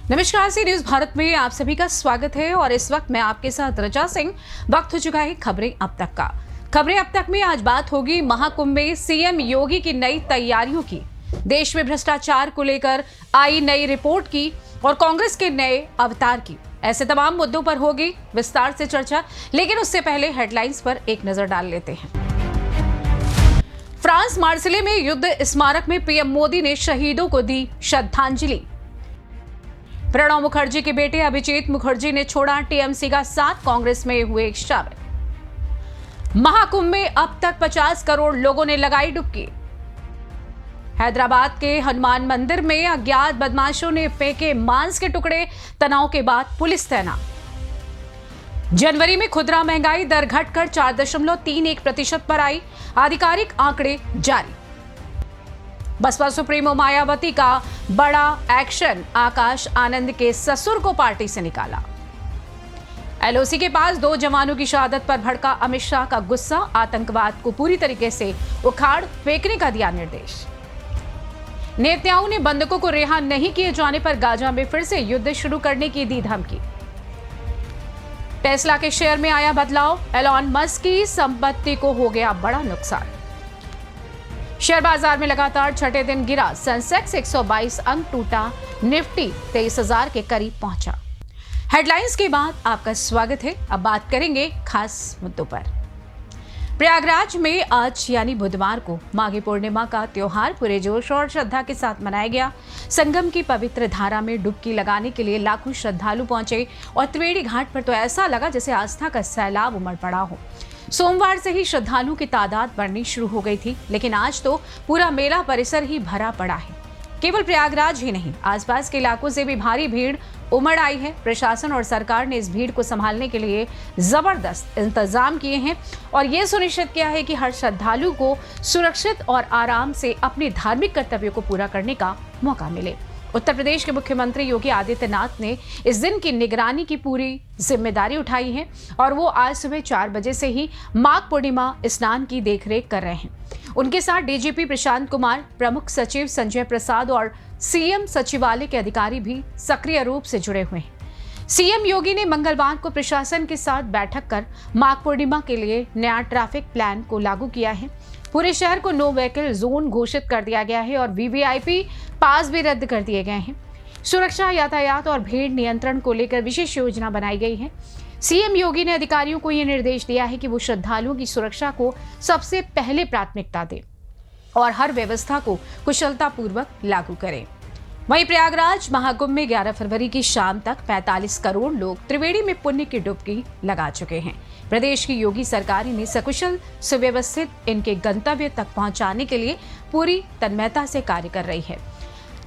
नमस्कार, सी न्यूज भारत में आप सभी का स्वागत है और इस वक्त मैं आपके साथ रचा सिंह। वक्त हो चुका है खबरें अब तक का। खबरें अब तक में आज बात होगी महाकुंभ में सीएम योगी की नई तैयारियों की, देश में भ्रष्टाचार को लेकर आई नई रिपोर्ट की और कांग्रेस के नए अवतार की। ऐसे तमाम मुद्दों पर होगी विस्तार से चर्चा, लेकिन उससे पहले हेडलाइंस पर एक नजर डाल लेते हैं। फ्रांस मार्सिले में युद्ध स्मारक में पीएम मोदी ने शहीदों को दी श्रद्धांजलि। प्रणब मुखर्जी के बेटे अभिजीत मुखर्जी ने छोड़ा टीएमसी का साथ, कांग्रेस में हुए शामिल। महाकुंभ में अब तक 50 करोड़ लोगों ने लगाई डुबकी। हैदराबाद के हनुमान मंदिर में अज्ञात बदमाशों ने फेंके मांस के टुकड़े, तनाव के बाद पुलिस तैनात। जनवरी में खुदरा महंगाई दर घटकर 4.31% पर आई, आधिकारिक आंकड़े जारी। बसपा सुप्रीमो मायावती का बड़ा एक्शन, आकाश आनंद के ससुर को पार्टी से निकाला। एलओसी के पास 2 जवानों की शहादत पर भड़का अमित शाह का गुस्सा, आतंकवाद को पूरी तरीके से उखाड़ फेंकने का दिया निर्देश। नेतन्याहू ने बंधकों को रिहा नहीं किए जाने पर गाजा में फिर से युद्ध शुरू करने की दी धमकी। टेस्ला के शेयर में आया बदलाव, एलॉन मस्क की संपत्ति को हो गया बड़ा नुकसान। शेयर बाजार में लगातार छठे दिन गिरा, सेंसेक्स 122 अंक टूटा, निफ्टी 23,000 के करीब पहुंचा। हेडलाइंस के बाद आपका स्वागत है। अब बात करेंगे खास मुद्दों पर। प्रयागराज में आज यानी बुधवार को माघी पूर्णिमा का त्योहार पूरे जोश और श्रद्धा के साथ मनाया गया। संगम की पवित्र धारा में डुबकी लगाने के लिए लाखों श्रद्धालु पहुंचे और त्रिवेणी घाट पर तो ऐसा लगा जैसे आस्था का सैलाब उमड़ पड़ा हो। सोमवार से ही श्रद्धालुओं की तादाद बढ़नी शुरू हो गई थी, लेकिन आज तो पूरा मेला परिसर ही भरा पड़ा है। केवल प्रयागराज ही नहीं, आसपास के इलाकों से भी भारी भीड़ उमड़ आई है। प्रशासन और सरकार ने इस भीड़ को संभालने के लिए जबरदस्त इंतजाम किए हैं और ये सुनिश्चित किया है कि हर श्रद्धालु को सुरक्षित और आराम से अपने धार्मिक कर्तव्यों को पूरा करने का मौका मिले। उत्तर प्रदेश के मुख्यमंत्री योगी आदित्यनाथ ने इस दिन की निगरानी की पूरी जिम्मेदारी उठाई है और वो आज सुबह 4 बजे से ही माघ पूर्णिमा स्नान की देखरेख कर रहे हैं। उनके साथ डीजीपी प्रशांत कुमार, प्रमुख सचिव संजय प्रसाद और सीएम सचिवालय के अधिकारी भी सक्रिय रूप से जुड़े हुए हैं। सीएम योगी ने मंगलवार को प्रशासन के साथ बैठक कर माघ पूर्णिमा के लिए नया ट्रैफिक प्लान को लागू किया है। पूरे शहर को नो व्हीकल जोन घोषित कर दिया गया है और वीवीआईपी पास भी रद्द कर दिए गए हैं। सुरक्षा, यातायात और भीड़ नियंत्रण को लेकर विशेष योजना बनाई गई है। सीएम योगी ने अधिकारियों को यह निर्देश दिया है कि वो श्रद्धालुओं की सुरक्षा को सबसे पहले प्राथमिकता दें और हर व्यवस्था को कुशलतापूर्वक लागू करें। वहीं प्रयागराज महाकुंभ में 11 फरवरी की शाम तक 45 करोड़ लोग त्रिवेणी में पुण्य की डुबकी लगा चुके हैं। प्रदेश की योगी सरकार इन्हें सकुशल सुव्यवस्थित इनके गंतव्य तक पहुंचाने के लिए पूरी तन्मयता से कार्य कर रही है।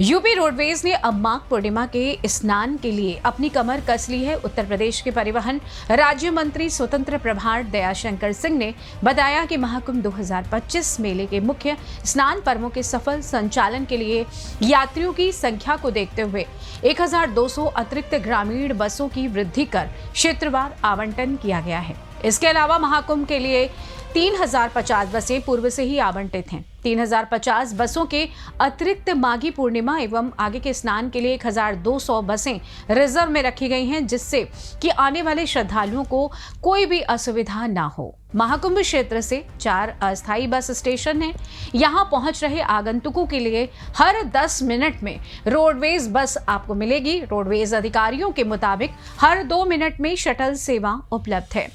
यूपी रोडवेज ने अब माघ पूर्णिमा के स्नान के लिए अपनी कमर कस ली है। उत्तर प्रदेश के परिवहन राज्य मंत्री स्वतंत्र प्रभार दयाशंकर सिंह ने बताया कि महाकुंभ 2025 मेले के मुख्य स्नान पर्वों के सफल संचालन के लिए यात्रियों की संख्या को देखते हुए 1200 अतिरिक्त ग्रामीण बसों की वृद्धि कर क्षेत्रवार आवंटन किया गया है। इसके अलावा महाकुंभ के लिए 3050 बसें पूर्व से ही आवंटित हैं। 3050 बसों के अतिरिक्त माघी पूर्णिमा एवं आगे के स्नान के लिए 1200 बसें रिजर्व में रखी गई हैं, जिससे कि आने वाले श्रद्धालुओं को कोई भी असुविधा ना हो। महाकुंभ क्षेत्र से 4 अस्थायी बस स्टेशन हैं। यहां पहुंच रहे आगंतुकों के लिए हर 10 मिनट में रोडवेज बस आपको मिलेगी। रोडवेज अधिकारियों के मुताबिक हर 2 मिनट में शटल सेवा उपलब्ध है।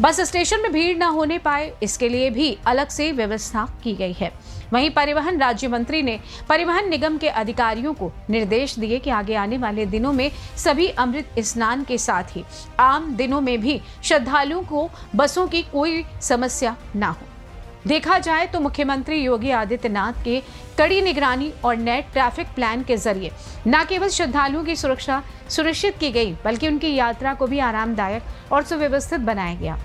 बस स्टेशन में भीड़ न होने पाए, इसके लिए भी अलग से व्यवस्था की गई है। वहीं परिवहन राज्य मंत्री ने परिवहन निगम के अधिकारियों को निर्देश दिए कि आगे आने वाले दिनों में सभी अमृत स्नान के साथ ही आम दिनों में भी श्रद्धालुओं को बसों की कोई समस्या न हो। देखा जाए तो मुख्यमंत्री योगी आदित्यनाथ के कड़ी निगरानी और नए ट्रैफिक प्लान के जरिए न केवल श्रद्धालुओं की सुरक्षा सुनिश्चित की गई, बल्कि उनकी यात्रा को भी आरामदायक और सुव्यवस्थित बनाया गया।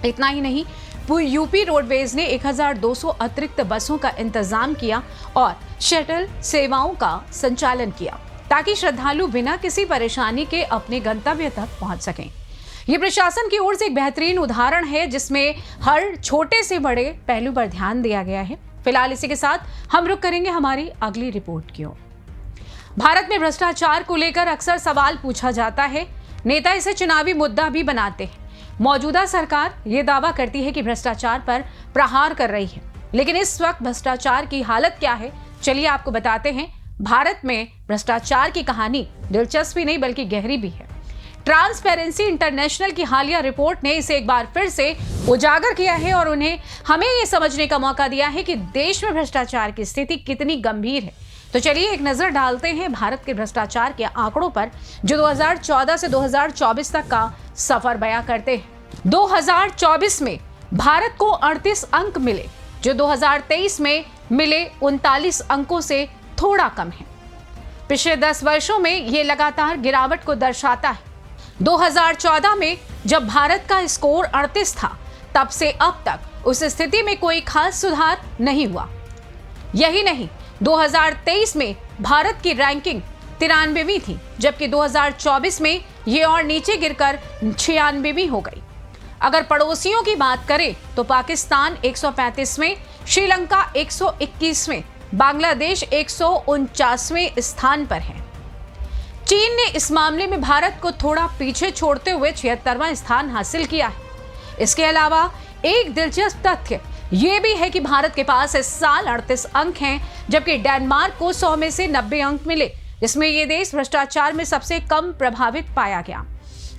इतना ही नहीं, यूपी रोडवेज ने 1200 अतिरिक्त बसों का इंतजाम किया और शटल सेवाओं का संचालन किया, ताकि श्रद्धालु बिना किसी परेशानी के अपने गंतव्य तक पहुंच सकें। ये प्रशासन की ओर से एक बेहतरीन उदाहरण है, जिसमें हर छोटे से बड़े पहलू पर ध्यान दिया गया है। फिलहाल इसी के साथ हम रुक करेंगे हमारी अगली रिपोर्ट की ओर। भारत में भ्रष्टाचार को लेकर अक्सर सवाल पूछा जाता है। नेता इसे चुनावी मुद्दा भी बनाते हैं। मौजूदा सरकार ये दावा करती है कि भ्रष्टाचार पर प्रहार कर रही है, लेकिन इस वक्त भ्रष्टाचार की हालत क्या है, चलिए आपको बताते हैं। भारत में भ्रष्टाचार की कहानी दिलचस्प नहीं बल्कि गहरी भी है। ट्रांसपेरेंसी इंटरनेशनल की हालिया रिपोर्ट ने इसे एक बार फिर से उजागर किया है और उन्हें हमें ये समझने का मौका दिया है कि देश में भ्रष्टाचार की स्थिति कितनी गंभीर है। तो चलिए एक नजर डालते हैं भारत के भ्रष्टाचार के आंकड़ों पर, जो 2014 से 2024 तक का सफर बयां करते हैं। 2024 में भारत को 38 अंक मिले, जो 2023 में मिले 39 अंकों से थोड़ा कम है। पिछले 10 वर्षों में यह लगातार गिरावट को दर्शाता है। 2014 में जब भारत का स्कोर 38 था, तब से अब तक उस स्थिति में कोई खास सुधार नहीं हुआ। यही नहीं, 2023 में भारत की रैंकिंग 93वीं थी, जबकि 2024 में ये और नीचे गिरकर 96वीं हो गई। अगर पड़ोसियों की बात करें तो पाकिस्तान 135वें, श्रीलंका 121वें, बांग्लादेश 149वें स्थान पर है। चीन ने इस मामले में भारत को थोड़ा पीछे छोड़ते हुए 76वां स्थान हासिल किया है। इसके अलावा एक दिलचस्प तथ्य ये भी है कि भारत के पास इस साल 38 अंक हैं, जबकि डेनमार्क को 100 में से 90 अंक मिले, जिसमें ये देश भ्रष्टाचार में सबसे कम प्रभावित पाया गया।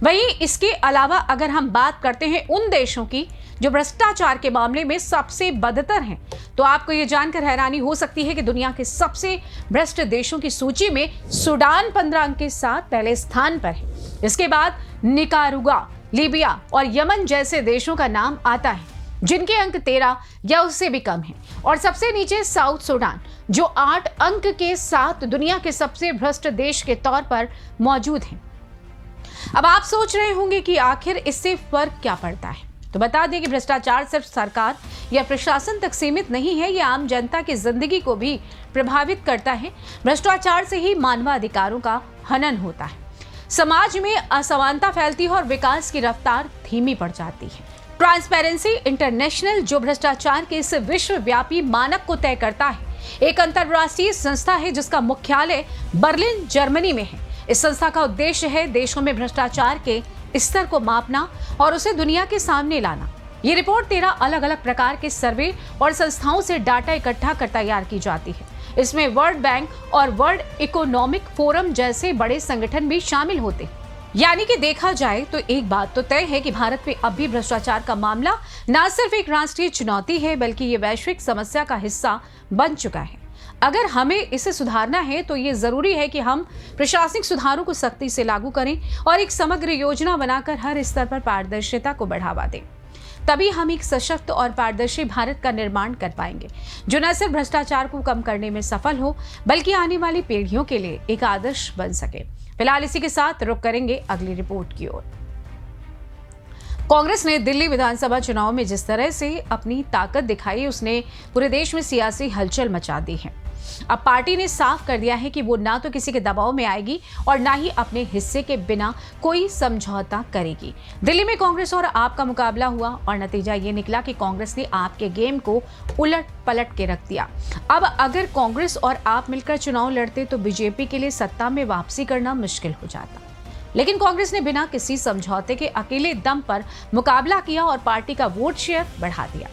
वहीं इसके अलावा अगर हम बात करते हैं उन देशों की जो भ्रष्टाचार के मामले में सबसे बदतर हैं, तो आपको ये जानकर हैरानी हो सकती है कि दुनिया के सबसे भ्रष्ट देशों की सूची में सूडान 15 अंक के साथ पहले स्थान पर है। इसके बाद निकारागुआ, लीबिया और यमन जैसे देशों का नाम आता है, जिनके अंक 13 या उससे भी कम हैं। और सबसे नीचे साउथ सूडान, जो 8 अंक के साथ दुनिया के सबसे भ्रष्ट देश के तौर पर मौजूद है। अब आप सोच रहे होंगे कि आखिर इससे फर्क क्या पड़ता है। तो बता दें कि भ्रष्टाचार सिर्फ सरकार या प्रशासन तक सीमित नहीं है, ये आम जनता की जिंदगी को भी प्रभावित करता है। भ्रष्टाचार से ही मानवाधिकारों का हनन होता है, समाज में असमानता फैलती है और विकास की रफ्तार धीमी पड़ जाती है। ट्रांसपेरेंसी इंटरनेशनल, जो भ्रष्टाचार के इस विश्वव्यापी मानक को तय करता है, एक अंतर्राष्ट्रीय संस्था है जिसका मुख्यालय बर्लिन, जर्मनी में है। इस संस्था का उद्देश्य है देशों में भ्रष्टाचार के स्तर को मापना और उसे दुनिया के सामने लाना। ये रिपोर्ट 13 अलग अलग प्रकार के सर्वे और संस्थाओं से डाटा इकट्ठा कर तैयार की जाती है। इसमें वर्ल्ड बैंक और वर्ल्ड इकोनॉमिक फोरम जैसे बड़े संगठन भी शामिल होते हैं। यानी कि देखा जाए तो एक बात तो तय है कि भारत में अब भी भ्रष्टाचार का मामला न सिर्फ एक राष्ट्रीय चुनौती है, बल्कि ये वैश्विक समस्या का हिस्सा बन चुका है। अगर हमें इसे सुधारना है तो ये जरूरी है कि हम प्रशासनिक सुधारों को सख्ती से लागू करें और एक समग्र योजना बनाकर हर स्तर पर पारदर्शिता को बढ़ावा दें। तभी हम एक सशक्त और पारदर्शी भारत का निर्माण कर पाएंगे, जो न सिर्फ भ्रष्टाचार को कम करने में सफल हो, बल्कि आने वाली पीढ़ियों के लिए एक आदर्श बन सके। फिलहाल इसी के साथ रुक करेंगे अगली रिपोर्ट की ओर। कांग्रेस ने दिल्ली विधानसभा चुनाव में जिस तरह से अपनी ताकत दिखाई, उसने पूरे देश में सियासी हलचल मचा दी है। अब पार्टी ने साफ कर दिया है कि वो ना तो किसी के दबाव में आएगी और ना ही अपने हिस्से के बिना कोई समझौता करेगी। दिल्ली में कांग्रेस और आप का मुकाबला हुआ और नतीजा ये निकला कि कांग्रेस ने आप के गेम को उलट पलट के रख दिया। अब अगर कांग्रेस और आप मिलकर चुनाव लड़ते तो बीजेपी के लिए सत्ता में वापसी करना मुश्किल हो जाता, लेकिन कांग्रेस ने बिना किसी समझौते के अकेले दम पर मुकाबला किया और पार्टी का वोट शेयर बढ़ा दिया।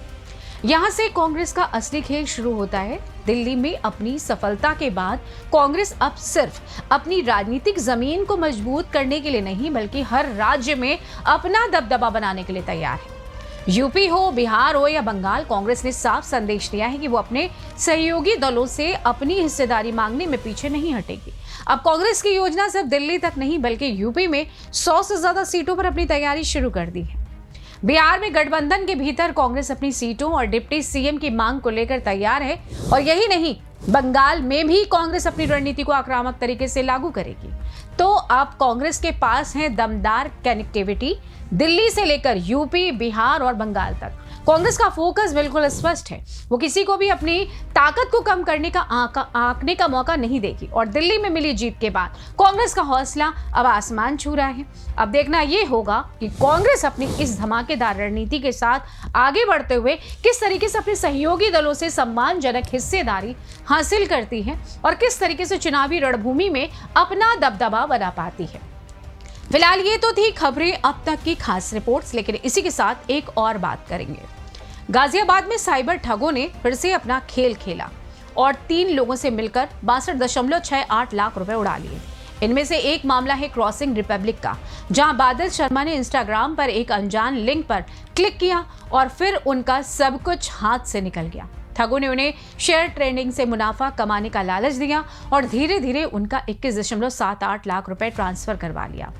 यहां से कांग्रेस का असली खेल शुरू होता है। दिल्ली में अपनी सफलता के बाद कांग्रेस अब सिर्फ अपनी राजनीतिक जमीन को मजबूत करने के लिए नहीं, बल्कि हर राज्य में अपना दबदबा बनाने के लिए तैयार है। यूपी हो, बिहार हो या बंगाल, कांग्रेस ने साफ संदेश दिया है कि वो अपने सहयोगी दलों से अपनी हिस्सेदारी मांगने में पीछे नहीं हटेगी। अब कांग्रेस की योजना सिर्फ दिल्ली तक नहीं, बल्कि यूपी में 100 से ज्यादा सीटों पर अपनी तैयारी शुरू कर दी है। बिहार में गठबंधन के भीतर कांग्रेस अपनी सीटों और डिप्टी सीएम की मांग को लेकर तैयार है। और यही नहीं, बंगाल में भी कांग्रेस अपनी रणनीति को आक्रामक तरीके से लागू करेगी। तो अब कांग्रेस के पास है दमदार कनेक्टिविटी, दिल्ली से लेकर यूपी, बिहार और बंगाल तक। कांग्रेस का फोकस बिल्कुल स्पष्ट है। वो किसी को भी अपनी ताकत को कम करने का आंकने का मौका नहीं देगी और दिल्ली में मिली जीत के बाद कांग्रेस का हौसला अब आसमान छू रहा है। अब देखना यह होगा कि कांग्रेस अपनी इस धमाकेदार रणनीति के साथ आगे बढ़ते हुए किस तरीके से अपने सहयोगी दलों से सम्मानजनक हिस्सेदारी हासिल करती है और किस तरीके से चुनावी रणभूमि में अपना दबदबा बना पाती है। फिलहाल ये तो थी खबरें अब तक की खास रिपोर्ट्स, लेकिन इसी के साथ एक और बात करेंगे। गाजियाबाद में साइबर ठगों ने फिर से अपना खेल खेला और 3 लोगों से मिलकर 62.68 लाख रुपए उड़ा लिए। इनमें से एक मामला है क्रॉसिंग रिपब्लिक का, जहां बादल शर्मा ने इंस्टाग्राम पर एक अनजान लिंक पर क्लिक किया और फिर उनका सब कुछ हाथ से निकल गया। ठगों ने उन्हें शेयर ट्रेडिंग से मुनाफा कमाने का लालच दिया और धीरे धीरे उनका 21.78 लाख रुपए ट्रांसफर करवा लिया।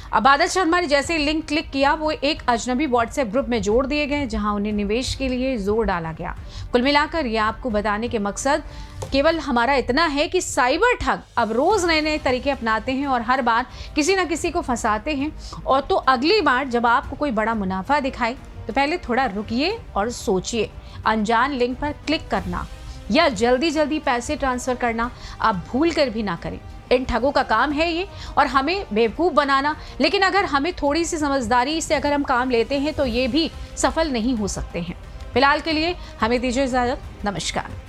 अब बादल शर्मा ने जैसे लिंक क्लिक किया, वो एक अजनबी व्हाट्सएप ग्रुप में जोड़ दिए गए, जहां उन्हें निवेश के लिए जोर डाला गया। कुल मिलाकर यह आपको बताने के मकसद केवल हमारा इतना है कि साइबर ठग अब रोज नए नए तरीके अपनाते हैं और हर बार किसी न किसी को फंसाते हैं। और तो अगली बार जब आपको कोई बड़ा मुनाफा दिखाए तो पहले थोड़ा रुकिए और सोचिए। अनजान लिंक पर क्लिक करना या जल्दी जल्दी पैसे ट्रांसफर करना आप भूल कर भी ना करें। इन ठगों का काम है ये और हमें बेवकूफ़ बनाना, लेकिन अगर हमें थोड़ी सी समझदारी से अगर हम काम लेते हैं तो ये भी सफल नहीं हो सकते हैं। फिलहाल के लिए हमें दीजिए इजाजत। नमस्कार।